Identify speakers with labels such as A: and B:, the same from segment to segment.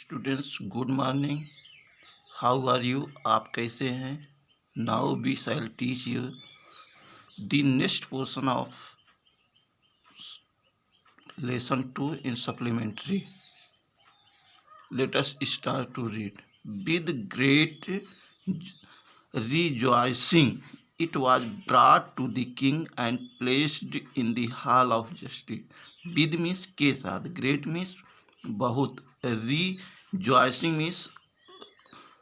A: Students good morning. How are you? आप कैसे हैं? Now we shall teach you the next portion of lesson 2 in supplementary. Let us start to read. With great rejoicing it was brought to the king and placed in the hall of justice. With means के साथ, great means बहुत, rejoicing means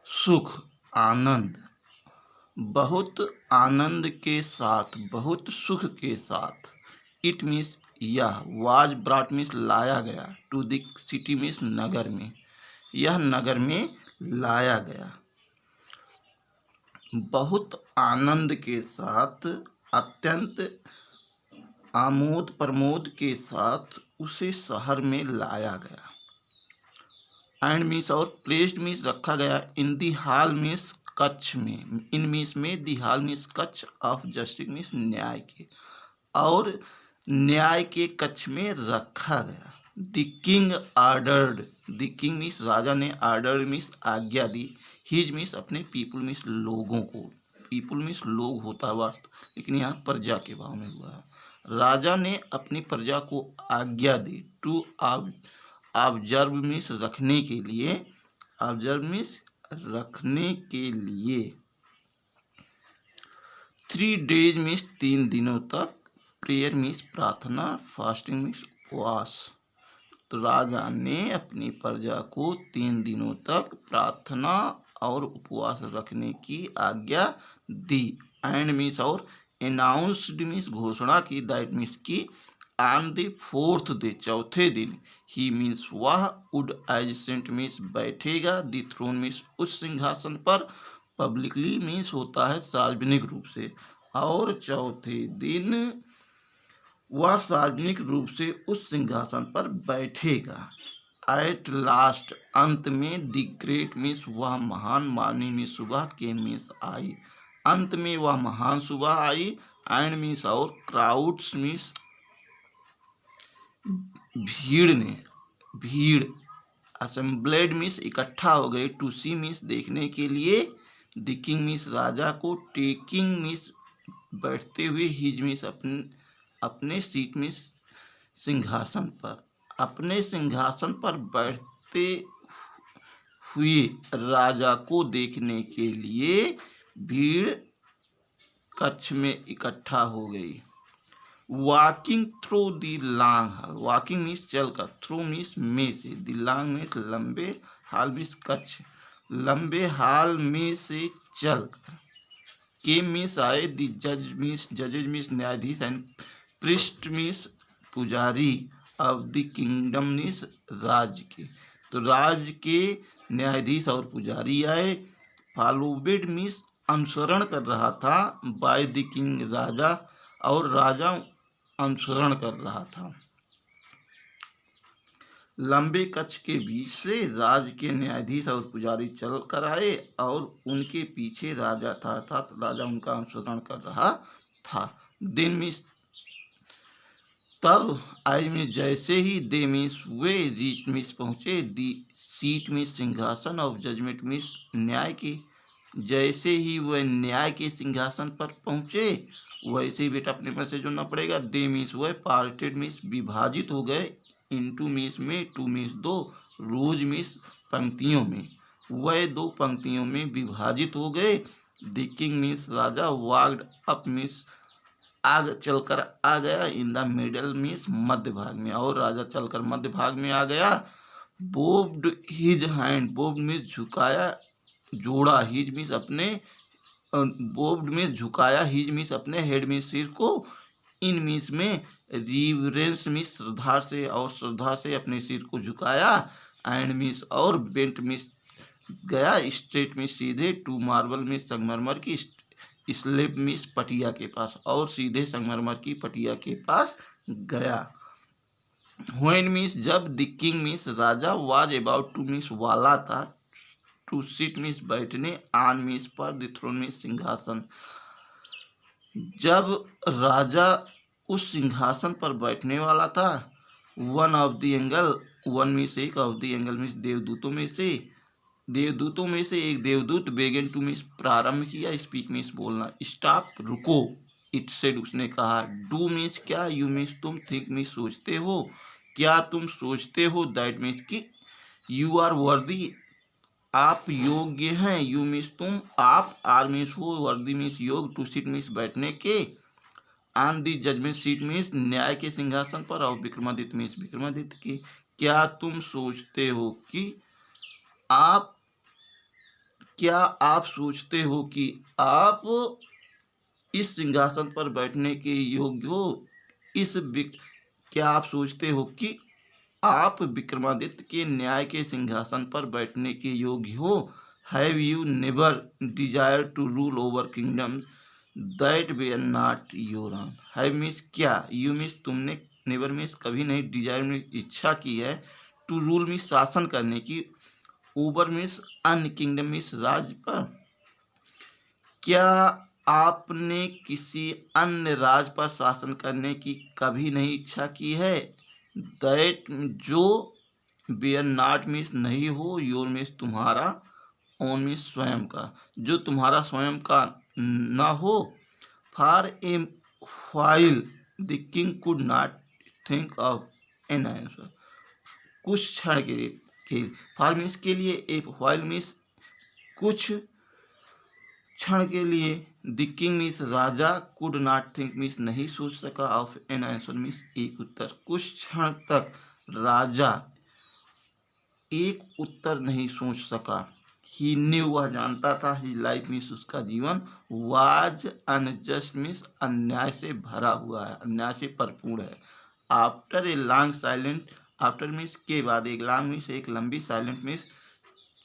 A: सुख, आनंद, बहुत आनंद के साथ, बहुत सुख के साथ। इट मीन्स यह, वाज ब्राट मीन्स लाया गया, टू द सिटी मीन्स नगर में, यह नगर में लाया गया। बहुत आनंद के साथ, अत्यंत आमोद प्रमोद के साथ उसे शहर में लाया गया। एंड मीन्स और प्लेस्ड मीन्स रखा गया, इन दी हॉल मीन्स कक्ष में, इन मीन्स में, दी हॉल मीन्स कक्ष, ऑफ जस्टिस मीन्स न्याय के, और न्याय के कक्ष में रखा गया। The king ordered, the king means राजा ने, ऑर्डर मीन्स आज्ञा दी, हिज मीन्स अपने, पीपुल मीन्स लोगों को, पीपुल मीन्स लोग होता है वास्तव, लेकिन यहाँ प्रजा के भाव में हुआ है। राजा ने अपनी प्रजा को आज्ञा दी, टू ऑब्जर्व मीन्स रखने के लिए, ऑब्जर्व मीन्स रखने के लिए, 3 days मीन्स 3 दिनों तक, प्रेयर मीन्स प्रार्थना, फास्टिंग मीन्स उपवास। तो राजा ने अपनी प्रजा को 3 दिनों तक प्रार्थना और उपवास रखने की आज्ञा दी। एंड मीन्स और, अनाउंस्ड मीन्स घोषणा की, दैट मीन्स की, ऑन द 4th डे चौथे दिन, ही मीन्स वह, वुड एज सेंट मीन्स बैठेगा, द थ्रोन मीन्स उस सिंहासन पर, पब्लिकली मीन्स होता है सार्वजनिक रूप से, और चौथे दिन वह सार्वजनिक रूप से उस सिंहासन पर बैठेगा। एट लास्ट अंत में, द ग्रेट मीन्स वह महान, मॉर्निंग मीन्स सुबह, के मीन्स आई, अंत में वह महान सुबह आई, एंड मीन्स और, क्राउड्स मीन्स भीड़ ने, भीड़, असेंबलेड मीन्स इकट्ठा हो गए, टू सी मीन्स देखने के लिए, द किंग मीन्स राजा को, टेकिंग मीन्स बैठते हुए, हिज मीन्स अपने सीट में, सिंहासन पर, अपने सिंहासन पर बैठते हुए राजा को देखने के लिए भीड़ कक्ष में इकट्ठा हो गई। Walking through the long haul, walking means चलकर, थ्रू मीन्स में से, द लॉन्ग मीन्स लंबे, हॉल मीन्स कक्ष, लंबे हॉल में से चलकर, के मीन्स आए, द जज मीन्स, जजेज मीन्स न्यायाधीश, एंड प्रिस्ट मीन्स पुजारी, ऑफ द किंगडम मीन्स राज्य के, तो राज्य के न्यायाधीश और पुजारी आए। फॉलोवेड मीन्स अनुसरण कर रहा था, बाय द किंग राजा, और राजा अनुसरण कर रहा था। लंबे कक्ष के बीच से राज्य के न्यायाधीश और पुजारी चल कर आए, और उनके पीछे राजा था, अर्थात राजा उनका अनुसरण कर रहा था। दिन मीन्स तब, आई मीन्स जैसे ही, दे मीन्स वे, रीच मीन्स पहुँचे, दी सीट मीन्स सिंहासन, ऑफ जजमेंट मीन्स न्याय के, जैसे ही वह न्याय के सिंहासन पर पहुँचे, वैसे ही बेटा अपने पर से जोड़ना पड़ेगा। दे मीन्स वह, पार्टेड मीन्स विभाजित हो गए, इनटू मीन्स में, टू मीन्स 2, रोज मीन्स पंक्तियों में, वह 2 पंक्तियों में विभाजित हो गए। The king means Raja, walked up means आग चलकर आ गया, इन द मिडल मीन्स मध्य भाग में, और राजा चलकर मध्य भाग में आ गया। बोब्ड हिज हैंड, बोब्ड मीन्स झुकाया, जोड़ा, हिज मीन्स अपने, बोब्ड मीन्स झुकाया, हिज मीन्स अपने, हेड मीन्स सिर को, इन मीन्स में, रिवरेंस मीन्स श्रद्धा से, और श्रद्धा से अपने सिर को झुकाया, एंड मीन्स और, बेंट मीन्स गया, स्ट्रेट मीन्स सीधे, टू मार्बल मीन्स संगमरमर की, स्लेब मीन्स पटिया के पास, और सीधे संगमरमर की पटिया के पास गया। व्हेन मीन्स जब, the king means Raja, was about two means वाला था, टू सिट मीन्स बैठने, ऑन मीन्स पर, द थ्रोन मीन्स सिंहासन, जब राजा उस सिंहासन पर बैठने वाला था, one of the angle, one में से एक, ऑफ द एंगल में देवदूतों में से, देवदूतों में से एक देवदूत बेगन टू मीन्स प्रारंभ किया, स्पीक मीन्स बोलना, स्टॉप रुको, इट सेड उसने कहा, डू मीन्स क्या, यू मीन्स तुम, थिंक मीन्स सोचते हो, क्या तुम सोचते हो, दैट मीन्स कि, यू आर वर्दी आप योग्य हैं, यू मीन्स तुम, आप, आर मीन्स हो, वर्दी मीन्स योग, टू सीट मीन्स बैठने के, on the judgment seat means न्याय के सिंहासन पर, और विक्रमादित्य मीन्स विक्रमादित्य की, क्या तुम सोचते हो कि आप, क्या आप सोचते हो कि आप इस सिंहासन पर बैठने के योग्य हो, क्या आप सोचते हो कि आप विक्रमादित्य के न्याय के सिंहासन पर बैठने के योग्य हो, have you never desire to rule over kingdoms that were not your own, have means क्या, यू मीन्स तुमने, नेवर मीन्स कभी नहीं, डिजायर मीन्स इच्छा की है, टू रूल मीन्स शासन करने की, ओवर मीन्स अन्य, किंगडम मीन्स राज्य पर, क्या आपने किसी अन्य राज्य पर शासन करने की कभी नहीं इच्छा की है, दैट जो, बेयर नॉट मीन्स नहीं हो, योर मीन्स तुम्हारा, ओन मीन्स स्वयं का, जो तुम्हारा स्वयं का ना हो, for a while the king could not think of an answer, कुछ क्षण के लिए, फॉर मीन्स के लिए, ए व्हाइल मीन्स कुछ क्षण के लिए, the king means Raja, could not think means नहीं सोच सका, ऑफ एन आंसर मीन्स एक उत्तर, कुछ क्षण तक राजा एक उत्तर नहीं सोच सका, ही न्यू वह जानता था, ही लाइफ मीन्स उसका जीवन, वाज अनजस्ट मीन्स अन्याय से भरा हुआ है, अन्याय से भरपूर है, after a long silent, after means के बाद, एक लॉन्ग मीन्स एक लंबी, साइलेंट मीन्स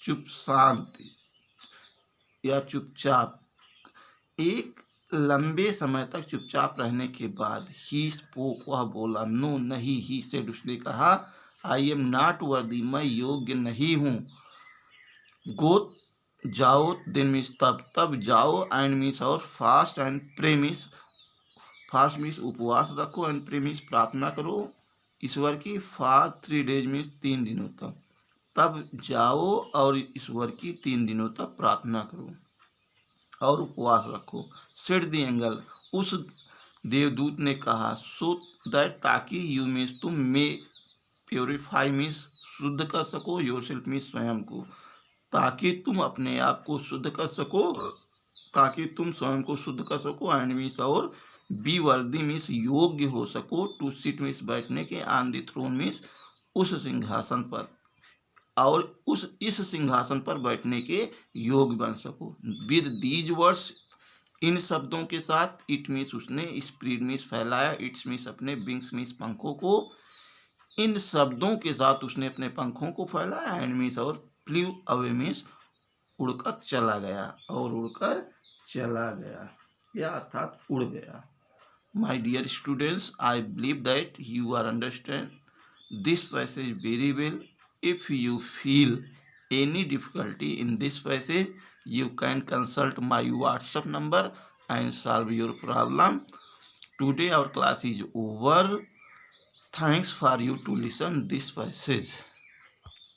A: चुप, शांत या चुपचाप, एक लंबे समय तक चुपचाप रहने के बाद, ही स्पोक वह बोला, नो नहीं, ही सेड उसने कहा, आई एम नॉट वर्दी मैं योग्य नहीं हूँ, गो जाओ, दिन मीन्स तब, तब जाओ, एंड मीन्स और, fast and pray means, fast means उपवास रखो, एंड प्रे मीन्स प्रार्थना करो ईश्वर की, फॉर 3 days मीन्स 3 दिनों तक, तब जाओ और ईश्वर की 3 दिनों तक प्रार्थना करो और उपवास रखो, सेड द एंगल उस देवदूत ने कहा, सो दैट ताकि, यू मीन्स तुम, मे प्योरीफाई मीन्स शुद्ध कर सको, योरसेल्फ मीन्स स्वयं को, ताकि तुम अपने आप को शुद्ध कर सको, ताकि तुम स्वयं को शुद्ध कर सको, एंड मीन्स और, बी वर्दी मीन्स योग्य हो सको, टू सीट मीन्स बैठने के, ऑन द थ्रोन मीन्स उस सिंहासन पर, और उस इस सिंहासन पर बैठने के योग्य बन सको, विद दीज वर्ड्स इन शब्दों के साथ, इट मीन्स उसने, स्प्रीड मीन्स फैलाया, इट्स मीन्स अपने, विंग्स मीन्स पंखों को, इन शब्दों के साथ उसने अपने पंखों को फैलाया, एंड मीन्स और, फ्ल्यू अवे मीन्स उड़कर चला गया, और उड़कर चला गया, या अर्थात उड़ गया। My dear students, I believe that you are understand this passage very well. If you feel any difficulty in this passage, you can consult my WhatsApp number and solve your problem. Today our class is over. Thanks for you to listen this passage.